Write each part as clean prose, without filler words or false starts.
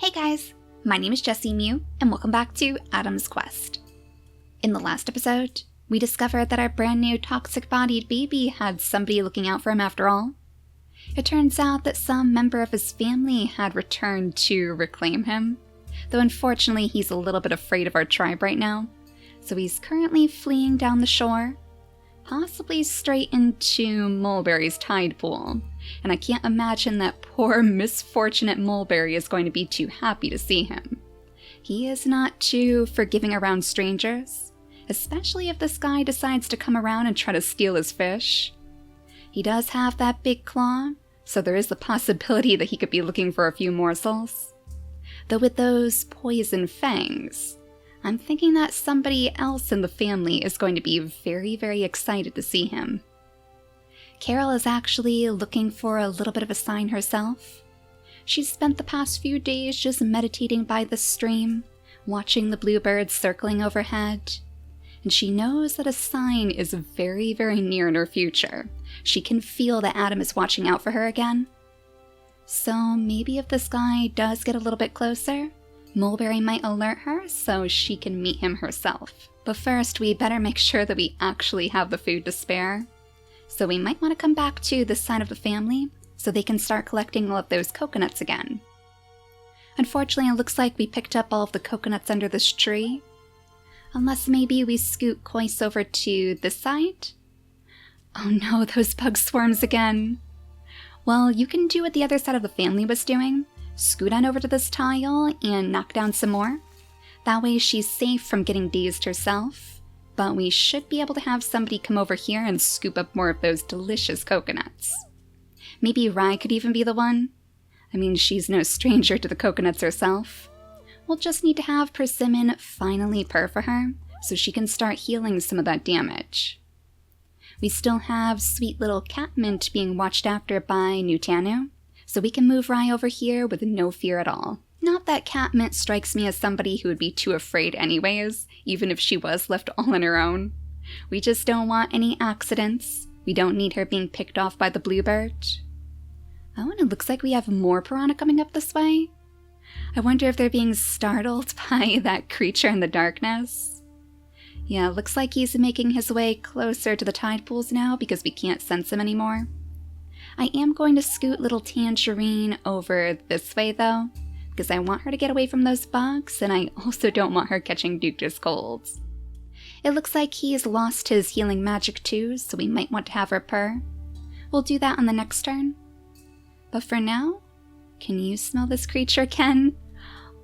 Hey guys, my name is JessiMew, and welcome back to Adam's Quest. In the last episode, we discovered that our brand new toxic-bodied baby had somebody looking out for him after all. It turns out that some member of his family had returned to reclaim him, though unfortunately he's a little bit afraid of our tribe right now, so he's currently fleeing down the shore, possibly straight into Mulberry's tide pool. And I can't imagine that poor misfortunate Mulberry is going to be too happy to see him. He is not too forgiving around strangers, especially if this guy decides to come around and try to steal his fish. He does have that big claw, so there is the possibility that he could be looking for a few morsels. Though with those poison fangs, I'm thinking that somebody else in the family is going to be very, very excited to see him. Carol is actually looking for a little bit of a sign herself. She's spent the past few days just meditating by the stream, watching the bluebirds circling overhead, and she knows that a sign is very, very near in her future. She can feel that Adam is watching out for her again. So maybe if this guy does get a little bit closer, Mulberry might alert her so she can meet him herself. But first, we better make sure that we actually have the food to spare. So we might want to come back to this side of the family so they can start collecting all of those coconuts again. Unfortunately, it looks like we picked up all of the coconuts under this tree. Unless maybe we scoot Koi's over to this side? Oh no, those bug swarms again. Well, you can do what the other side of the family was doing. Scoot on over to this tile and knock down some more. That way she's safe from getting dazed herself. But we should be able to have somebody come over here and scoop up more of those delicious coconuts. Maybe Rye could even be the one. I mean, she's no stranger to the coconuts herself. We'll just need to have Persimmon finally purr for her, so she can start healing some of that damage. We still have sweet little Catmint being watched after by Nutanu, so we can move Rye over here with no fear at all. Not that Catmint strikes me as somebody who would be too afraid anyways, even if she was left all on her own. We just don't want any accidents. We don't need her being picked off by the bluebird. Oh, and it looks like we have more piranha coming up this way. I wonder if they're being startled by that creature in the darkness. Yeah, it looks like he's making his way closer to the tide pools now because we can't sense him anymore. I am going to scoot little Tangerine over this way though, because I want her to get away from those bugs, and I also don't want her catching Duke's colds. It looks like he's lost his healing magic too, so we might want to have her purr. We'll do that on the next turn. But for now, can you smell this creature, Ken?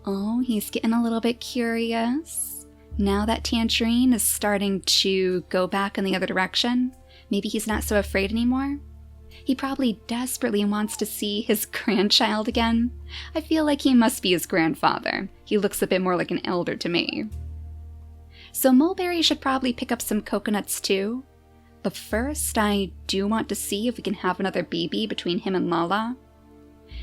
Oh, he's getting a little bit curious. Now that Tangerine is starting to go back in the other direction, maybe he's not so afraid anymore. He probably desperately wants to see his grandchild again. I feel like he must be his grandfather. He looks a bit more like an elder to me. So Mulberry should probably pick up some coconuts too. But first, I do want to see if we can have another baby between him and Lala.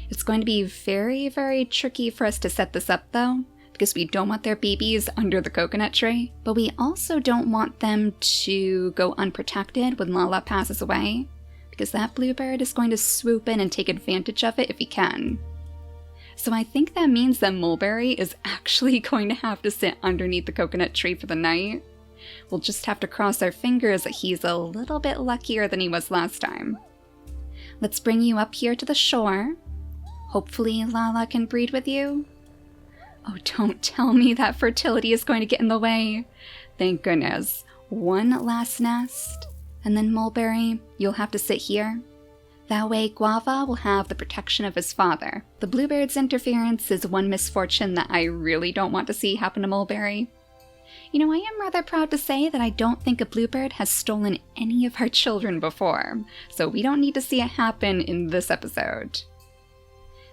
It's going to be very, very tricky for us to set this up though, because we don't want their babies under the coconut tree. But we also don't want them to go unprotected when Lala passes away, because that bluebird is going to swoop in and take advantage of it if he can. So I think that means that Mulberry is actually going to have to sit underneath the coconut tree for the night. We'll just have to cross our fingers that he's a little bit luckier than he was last time. Let's bring you up here to the shore. Hopefully Lala can breed with you. Oh, don't tell me that fertility is going to get in the way. Thank goodness. One last nest. And then Mulberry, you'll have to sit here. That way Guava will have the protection of his father. The bluebird's interference is one misfortune that I really don't want to see happen to Mulberry. You know, I am rather proud to say that I don't think a bluebird has stolen any of our children before, so we don't need to see it happen in this episode.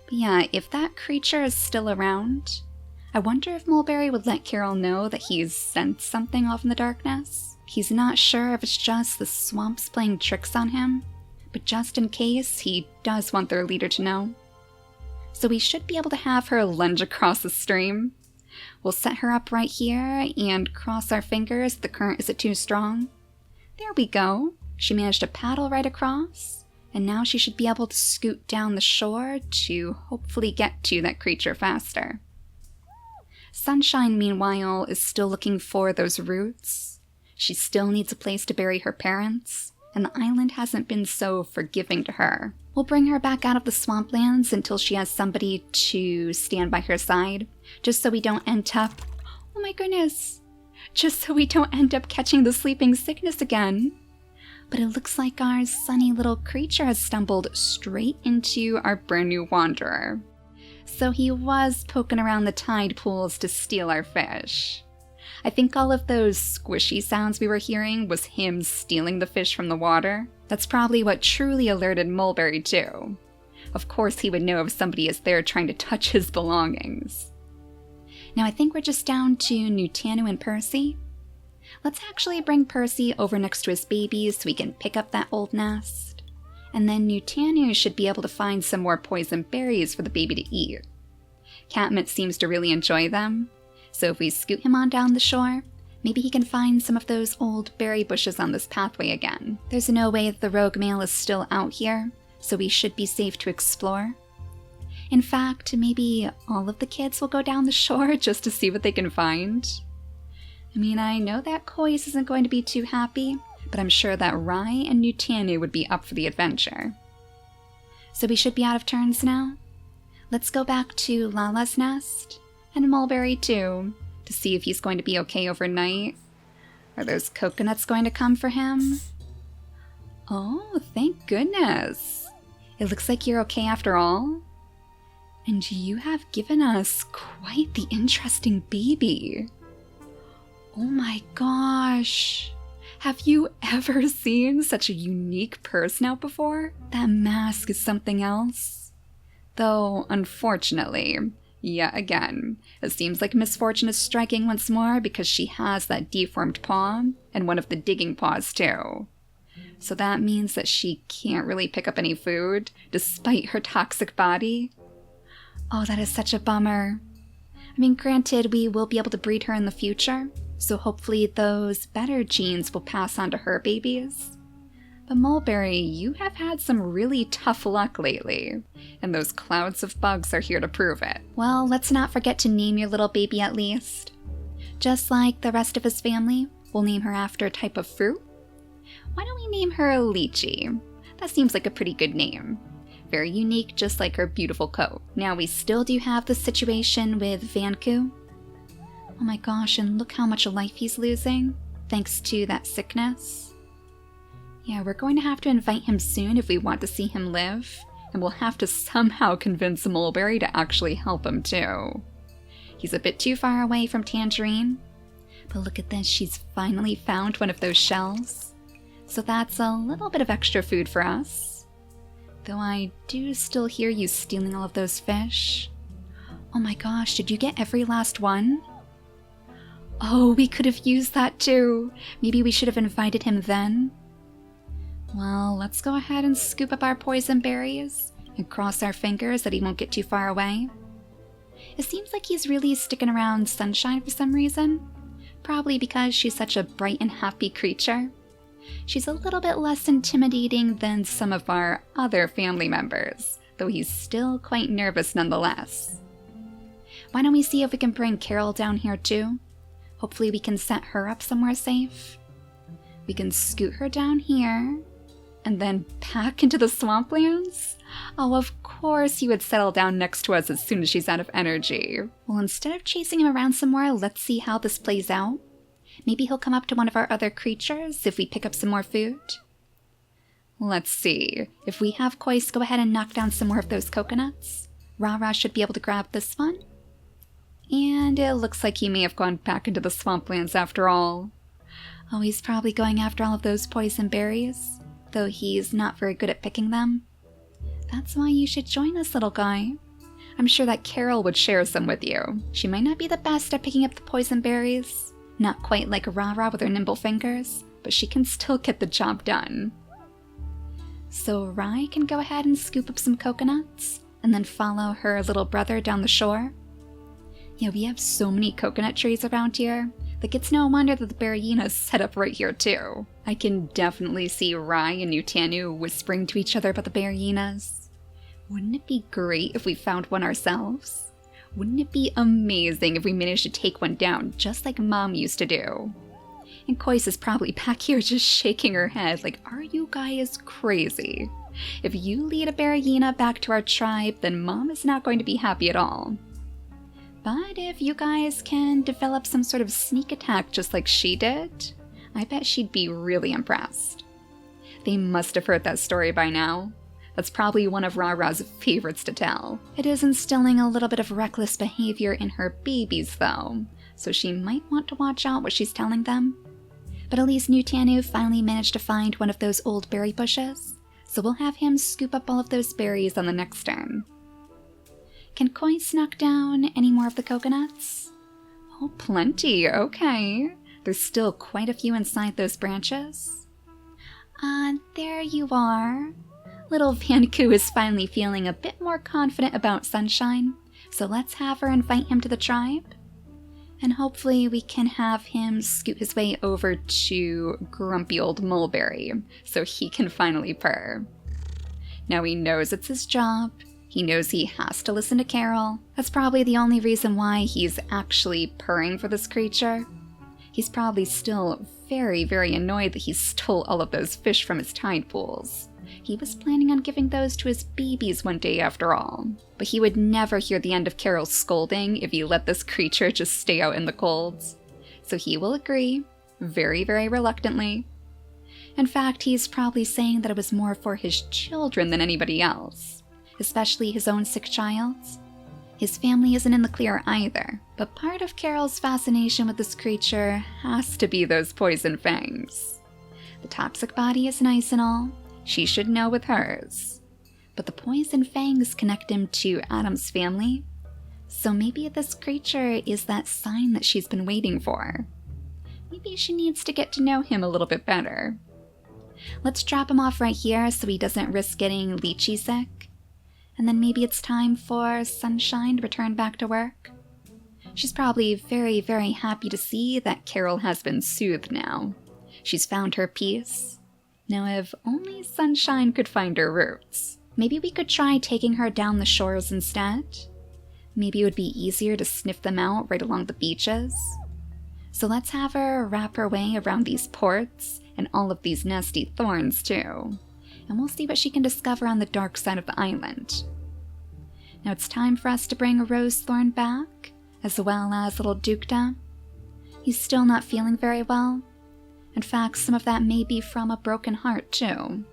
But yeah, if that creature is still around, I wonder if Mulberry would let Carol know that he's sensed something off in the darkness. He's not sure if it's just the swamps playing tricks on him, but just in case, he does want their leader to know. So we should be able to have her lunge across the stream. We'll set her up right here and cross our fingers if the current isn't too strong. There we go. She managed to paddle right across, And now she should be able to scoot down the shore to hopefully get to that creature faster. Sunshine, meanwhile, is still looking for those roots. She still needs a place to bury her parents, and the island hasn't been so forgiving to her. We'll bring her back out of the swamplands until she has somebody to stand by her side, just so we don't end up... Oh my goodness! Just so we don't end up catching the sleeping sickness again. But it looks like our sunny little creature has stumbled straight into our brand new wanderer. So he was poking around the tide pools to steal our fish. I think all of those squishy sounds we were hearing was him stealing the fish from the water. That's probably what truly alerted Mulberry too. Of course he would know if somebody is there trying to touch his belongings. Now I think we're just down to Nutanu and Percy. Let's actually bring Percy over next to his babies so we can pick up that old nest. And then Nutanu should be able to find some more poison berries for the baby to eat. Catmint seems to really enjoy them, so if we scoot him on down the shore, maybe he can find some of those old berry bushes on this pathway again. There's no way that the rogue male is still out here, so we should be safe to explore. In fact, maybe all of the kids will go down the shore just to see what they can find. I mean, I know that Kois isn't going to be too happy, but I'm sure that Rai and Nutanu would be up for the adventure. So we should be out of turns now. Let's go back to Lala's nest, and Mulberry too, to see if he's going to be okay overnight. Are those coconuts going to come for him? Oh, thank goodness. It looks like you're okay after all. And you have given us quite the interesting baby. Oh my gosh. Have you ever seen such a unique person out before? That mask is something else. Though, unfortunately, yet again, it seems like Misfortune is striking once more because she has that deformed paw, and one of the digging paws too. So that means that she can't really pick up any food, despite her toxic body. Oh, that is such a bummer. I mean, granted, we will be able to breed her in the future, so hopefully those better genes will pass on to her babies. But Mulberry, you have had some really tough luck lately, and those clouds of bugs are here to prove it. Well, let's not forget to name your little baby at least. Just like the rest of his family, we'll name her after a type of fruit. Why don't we name her Lychee? That seems like a pretty good name. Very unique, just like her beautiful coat. Now we still do have the situation with Vanku. Oh my gosh, and look how much life he's losing, thanks to that sickness. Yeah, we're going to have to invite him soon if we want to see him live, and we'll have to somehow convince Mulberry to actually help him too. He's a bit too far away from Tangerine, but look at this, she's finally found one of those shells. So that's a little bit of extra food for us. Though I do still hear you stealing all of those fish. Oh my gosh, did you get every last one? Oh, we could have used that too. Maybe we should have invited him then. Well, let's go ahead and scoop up our poison berries and cross our fingers that he won't get too far away. It seems like he's really sticking around Sunshine for some reason. Probably because she's such a bright and happy creature. She's a little bit less intimidating than some of our other family members, though he's still quite nervous nonetheless. Why don't we see if we can bring Carol down here too? Hopefully we can set her up somewhere safe. We can scoot her down here, and then back into the swamplands? Oh, of course he would settle down next to us as soon as she's out of energy. Well, instead of chasing him around somewhere, let's see how this plays out. Maybe he'll come up to one of our other creatures if we pick up some more food. Let's see. If we have Kois go ahead and knock down some more of those coconuts, Rara should be able to grab this one. And it looks like he may have gone back into the swamplands after all. Oh, he's probably going after all of those poison berries, though he's not very good at picking them. That's why you should join us, little guy. I'm sure that Carol would share some with you. She might not be the best at picking up the poison berries, not quite like Rara with her nimble fingers, but she can still get the job done. So Rai can go ahead and scoop up some coconuts, and then follow her little brother down the shore. Yeah, we have so many coconut trees around here Like, it's no wonder that the Berryina's set up right here, too. I can definitely see Rai and Nutanu whispering to each other about the Berryinas. Wouldn't it be great if we found one ourselves? Wouldn't it be amazing if we managed to take one down, just like Mom used to do? And Kois is probably back here just shaking her head like, are you guys crazy? If you lead a Berryina back to our tribe, then Mom is not going to be happy at all. But if you guys can develop some sort of sneak attack just like she did, I bet she'd be really impressed. They must have heard that story by now. That's probably one of Ra-Ra's favorites to tell. It is instilling a little bit of reckless behavior in her babies though, so she might want to watch out what she's telling them. But at least Nutanu finally managed to find one of those old berry bushes, so we'll have him scoop up all of those berries on the next turn. Can Kois knock down any more of the coconuts? Oh, plenty, okay. There's still quite a few inside those branches. There you are. Little Vanku is finally feeling a bit more confident about Sunshine, so let's have her invite him to the tribe. And hopefully we can have him scoot his way over to grumpy old Mulberry, so he can finally purr. Now he knows it's his job. He knows he has to listen to Carol. That's probably the only reason why he's actually purring for this creature. He's probably still very, very annoyed that he stole all of those fish from his tide pools. He was planning on giving those to his babies one day after all. But he would never hear the end of Carol's scolding if he let this creature just stay out in the cold. So he will agree, very, very reluctantly. In fact, he's probably saying that it was more for his children than anybody else, especially his own sick child. His family isn't in the clear either, but part of Carol's fascination with this creature has to be those poison fangs. The toxic body is nice and all, she should know with hers, but the poison fangs connect him to Adam's family, so maybe this creature is that sign that she's been waiting for. Maybe she needs to get to know him a little bit better. Let's drop him off right here so he doesn't risk getting Lychee sick. And then maybe it's time for Sunshine to return back to work. She's probably very, very happy to see that Carol has been soothed now. She's found her peace. Now if only Sunshine could find her roots. Maybe we could try taking her down the shores instead. Maybe it would be easier to sniff them out right along the beaches. So let's have her wrap her way around these ports and all of these nasty thorns too. And we'll see what she can discover on the dark side of the island. Now it's time for us to bring Rosethorn back, as well as little Dukta. He's still not feeling very well. In fact, some of that may be from a broken heart too.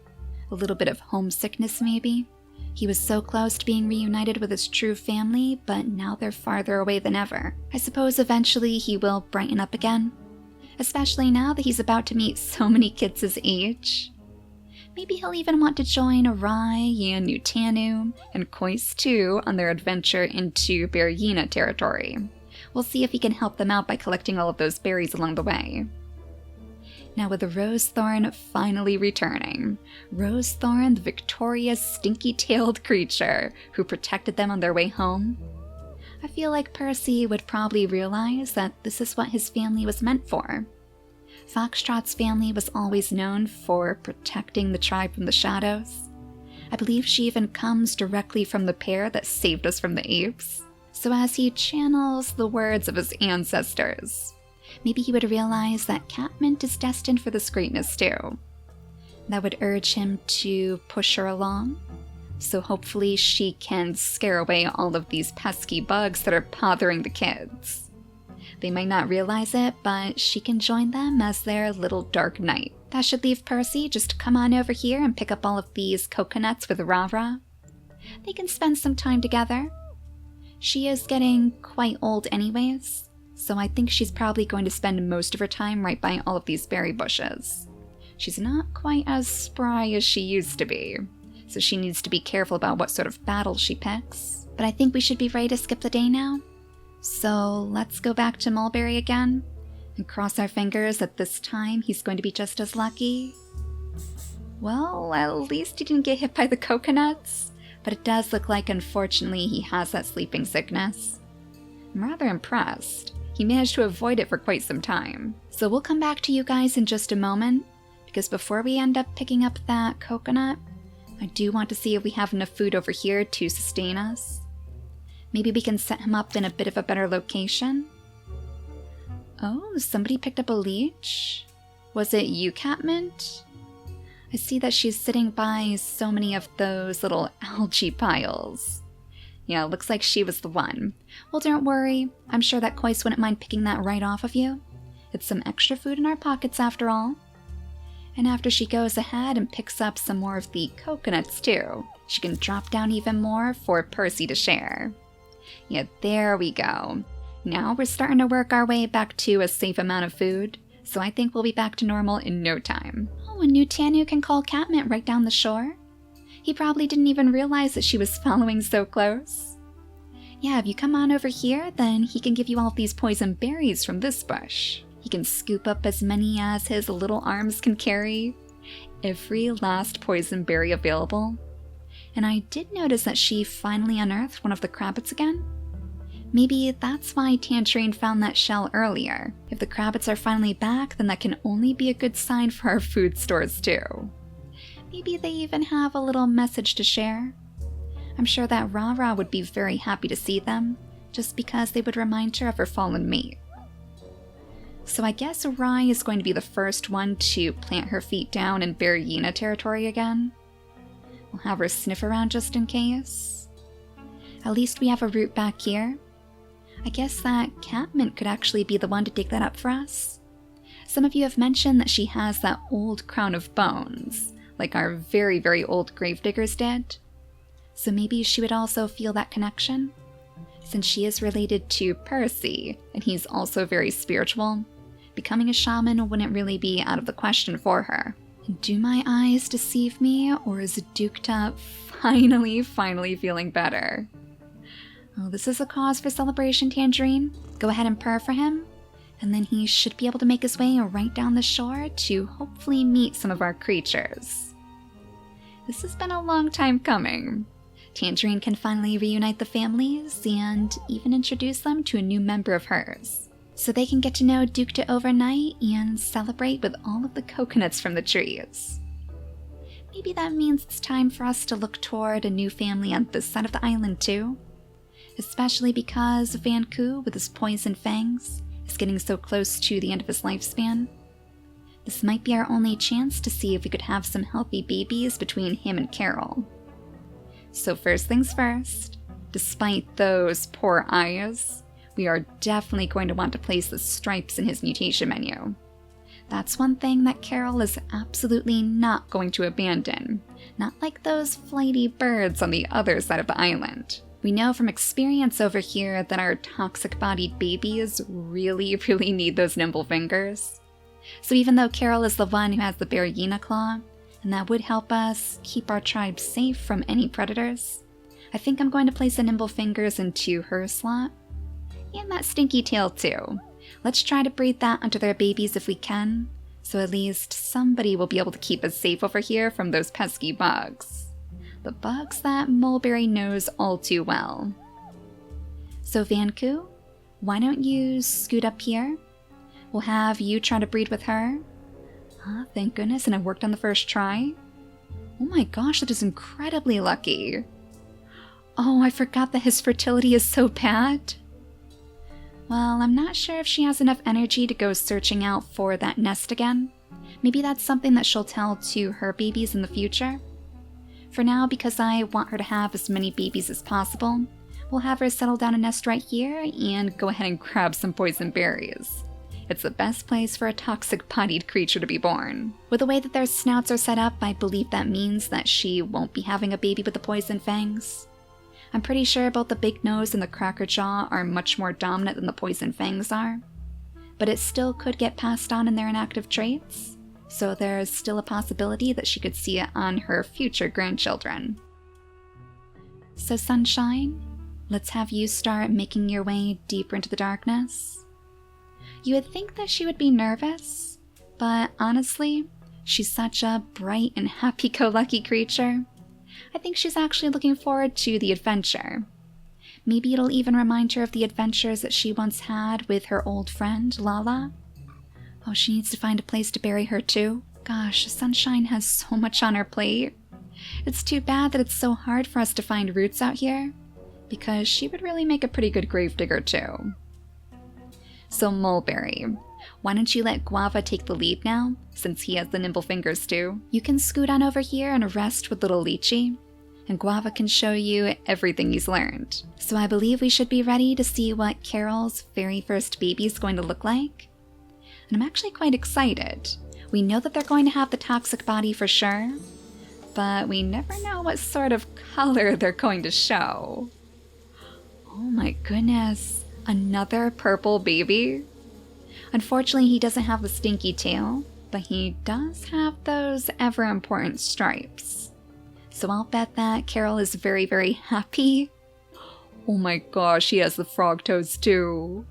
A little bit of homesickness maybe. He was so close to being reunited with his true family, but now they're farther away than ever. I suppose eventually he will brighten up again, especially now that he's about to meet so many kids his age. Maybe he'll even want to join Rai and Nutanu and Kois too on their adventure into Berryina territory. We'll see if he can help them out by collecting all of those berries along the way. Now with the Rosethorn finally returning, Rosethorn, the victorious stinky-tailed creature who protected them on their way home, I feel like Percy would probably realize that this is what his family was meant for. Foxtrot's family was always known for protecting the tribe from the shadows. I believe she even comes directly from the pair that saved us from the apes. So as he channels the words of his ancestors, maybe he would realize that Catmint is destined for this greatness too. That would urge him to push her along, so hopefully she can scare away all of these pesky bugs that are bothering the kids. They might not realize it, but she can join them as their little dark knight. That should leave Percy just to come on over here and pick up all of these coconuts with Ra-Ra. They can spend some time together. She is getting quite old anyways, so I think she's probably going to spend most of her time right by all of these berry bushes. She's not quite as spry as she used to be, so she needs to be careful about what sort of battle she picks. But I think we should be ready to skip the day now. So let's go back to Mulberry again, and cross our fingers that this time he's going to be just as lucky. Well, at least he didn't get hit by the coconuts, but it does look like unfortunately he has that sleeping sickness. I'm rather impressed. He managed to avoid it for quite some time. So we'll come back to you guys in just a moment, because before we end up picking up that coconut, I do want to see if we have enough food over here to sustain us. Maybe we can set him up in a bit of a better location. Oh, somebody picked up a leech? Was it you, Catmint? I see that she's sitting by so many of those little algae piles. Yeah, looks like she was the one. Well, don't worry. I'm sure that Koi's wouldn't mind picking that right off of you. It's some extra food in our pockets after all. And after she goes ahead and picks up some more of the coconuts too, she can drop down even more for Percy to share. Yeah, there we go. Now we're starting to work our way back to a safe amount of food, so I think we'll be back to normal in no time. Oh, and new Tanu can call Catmint right down the shore? He probably didn't even realize that she was following so close. Yeah, if you come on over here, then he can give you all of these poison berries from this bush. He can scoop up as many as his little arms can carry. Every last poison berry available. And I did notice that she finally unearthed one of the crabbits again. Maybe that's why Tangerine found that shell earlier. If the crabbits are finally back, then that can only be a good sign for our food stores too. Maybe they even have a little message to share. I'm sure that Rara would be very happy to see them, just because they would remind her of her fallen mate. So I guess Rai is going to be the first one to plant her feet down in Berryina territory again. We'll have her sniff around just in case. At least we have a route back here. I guess that Catmint could actually be the one to dig that up for us. Some of you have mentioned that she has that old crown of bones, like our very, very old gravediggers did. So maybe she would also feel that connection. Since she is related to Percy, and he's also very spiritual, becoming a shaman wouldn't really be out of the question for her. Do my eyes deceive me, or is Dukta finally feeling better? Oh, this is a cause for celebration, Tangerine. Go ahead and purr for him, and then he should be able to make his way right down the shore to hopefully meet some of our creatures. This has been a long time coming. Tangerine can finally reunite the families and even introduce them to a new member of hers, so they can get to know Dukta overnight and celebrate with all of the coconuts from the trees. Maybe that means it's time for us to look toward a new family on this side of the island too, especially because Vanku, with his poison fangs, is getting so close to the end of his lifespan. This might be our only chance to see if we could have some healthy babies between him and Carol. So first things first, despite those poor eyes, we are definitely going to want to place the stripes in his mutation menu. That's one thing that Carol is absolutely not going to abandon, not like those flighty birds on the other side of the island. We know from experience over here that our toxic-bodied babies really need those nimble fingers. So even though Carol is the one who has the Berryina claw, and that would help us keep our tribe safe from any predators, I think I'm going to place the nimble fingers into her slot. And that stinky tail too. Let's try to breed that onto their babies if we can, so at least somebody will be able to keep us safe over here from those pesky bugs. The bugs that Mulberry knows all too well. So Vanku, why don't you scoot up here? We'll have you try to breed with her. Ah, thank goodness, and it worked on the first try. Oh my gosh, that is incredibly lucky. Oh, I forgot that his fertility is so bad. Well, I'm not sure if she has enough energy to go searching out for that nest again. Maybe that's something that she'll tell to her babies in the future. For now, because I want her to have as many babies as possible, we'll have her settle down a nest right here and go ahead and grab some poison berries. It's the best place for a toxic-bodied creature to be born. With the way that their snouts are set up, I believe that means that she won't be having a baby with the poison fangs. I'm pretty sure both the big nose and the cracker jaw are much more dominant than the poison fangs are, but it still could get passed on in their inactive traits, so there's still a possibility that she could see it on her future grandchildren. So Sunshine, let's have you start making your way deeper into the darkness. You would think that she would be nervous, but honestly, she's such a bright and happy-go-lucky creature. I think she's actually looking forward to the adventure. Maybe it'll even remind her of the adventures that she once had with her old friend, Lala. Oh, she needs to find a place to bury her too. Gosh, Sunshine has so much on her plate. It's too bad that it's so hard for us to find roots out here, because she would really make a pretty good gravedigger too. So Mulberry, why don't you let Guava take the lead now, since he has the nimble fingers too? You can scoot on over here and rest with little Lychee, and Guava can show you everything he's learned. So I believe we should be ready to see what Carol's very first baby is going to look like. And I'm actually quite excited. We know that they're going to have the toxic body for sure, but we never know what sort of color they're going to show. Oh my goodness, another purple baby? Unfortunately, he doesn't have the stinky tail, but he does have those ever-important stripes. So I'll bet that Carol is very, very happy. Oh my gosh, he has the frog toes too.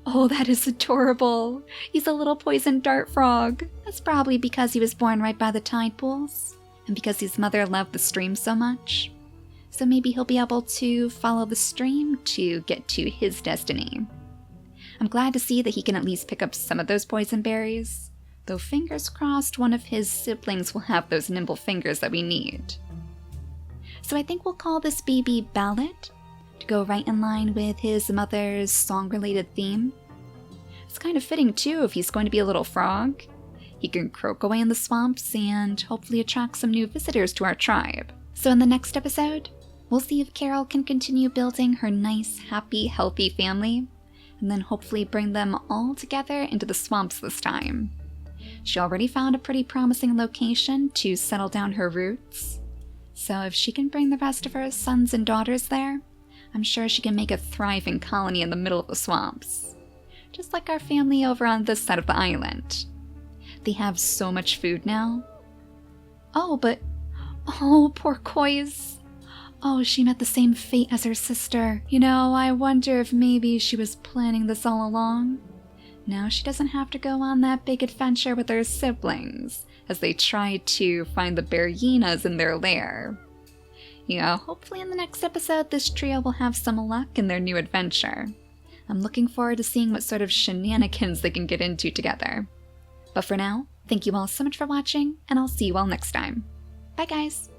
Oh, that is adorable. He's a little poison dart frog. That's probably because he was born right by the tide pools, and because his mother loved the stream so much. So maybe he'll be able to follow the stream to get to his destiny. I'm glad to see that he can at least pick up some of those poison berries, though fingers crossed one of his siblings will have those nimble fingers that we need. So I think we'll call this baby Ballad, to go right in line with his mother's song-related theme. It's kind of fitting too if he's going to be a little frog. He can croak away in the swamps and hopefully attract some new visitors to our tribe. So in the next episode, we'll see if Carol can continue building her nice, happy, healthy family, and then hopefully bring them all together into the swamps this time. She already found a pretty promising location to settle down her roots, so if she can bring the rest of her sons and daughters there, I'm sure she can make a thriving colony in the middle of the swamps. Just like our family over on this side of the island. They have so much food now. Oh, poor Koiz. Oh, she met the same fate as her sister. You know, I wonder if maybe she was planning this all along. Now she doesn't have to go on that big adventure with her siblings as they try to find the Berryinas in their lair. Yeah, hopefully in the next episode this trio will have some luck in their new adventure. I'm looking forward to seeing what sort of shenanigans they can get into together. But for now, thank you all so much for watching, and I'll see you all next time. Bye guys!